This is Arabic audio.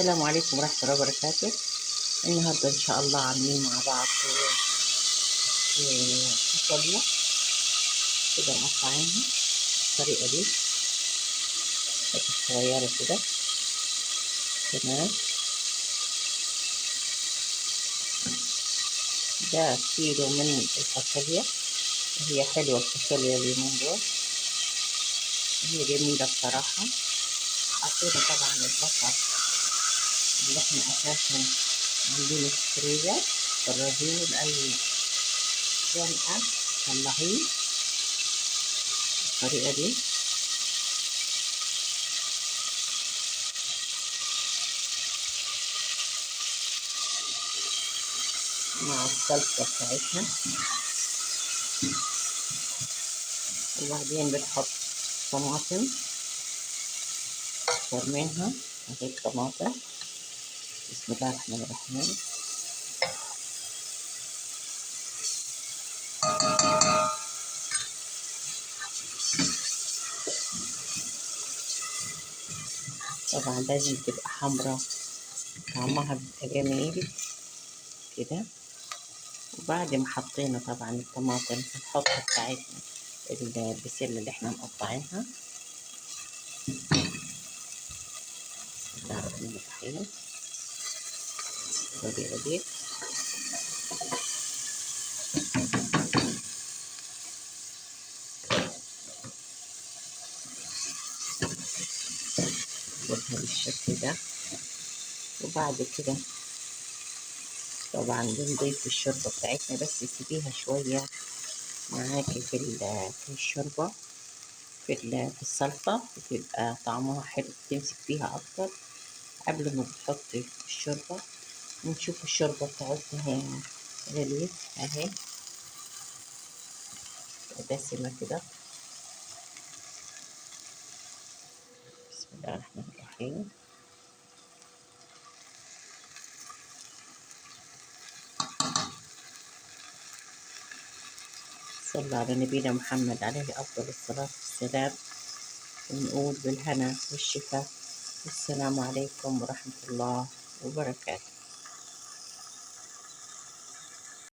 السلام عليكم ورحمة الله وبركاته. النهاردة إن شاء الله عاملين مع بعض فاصوليا كده مقطعينها بالطريقة دي حتت صغيرة كده. تمام، ده كيلو من الفاصوليا. هي حلوة الفاصوليا اليومين دول، هي جميلة بصراحة. حطينا طبعا البصل اللي احنا أساسا عاملينه في الفريزر، فرزينه لأي زنقة طلعيه بالطريقة دي. مع الصلصة بتاعتنا، وبعدين بنحط طماطم فرمينها هيك طماطم. بسم الله الرحمن الرحيم. طبعا لازم تبقى حمرا، طعمها بيبقى جميل كده. وبعد ما حطينا طبعا الطماطم هنحطها بتاعتنا البسلة اللي احنا مقطعينها. بسم الله الرحمن الرحيم. بالطريقة دي بالشكل ده. وبعد كده طبعا بنضيف الشوربة بتاعتنا، بس تسيبيها شوية معاكي في الشوربة، في الصلصة، بتبقى طعمها حلو، تمسك فيها أكتر قبل ما بتحطي الشوربة. ونشوف الشوربة بتاعتنا غليت اهي دسمة كده. بسم الله الرحمن الرحيم. صلى على نبينا محمد عليه أفضل الصلاة والسلام. ونقول بالهنا والشفاء. السلام عليكم ورحمة الله وبركاته.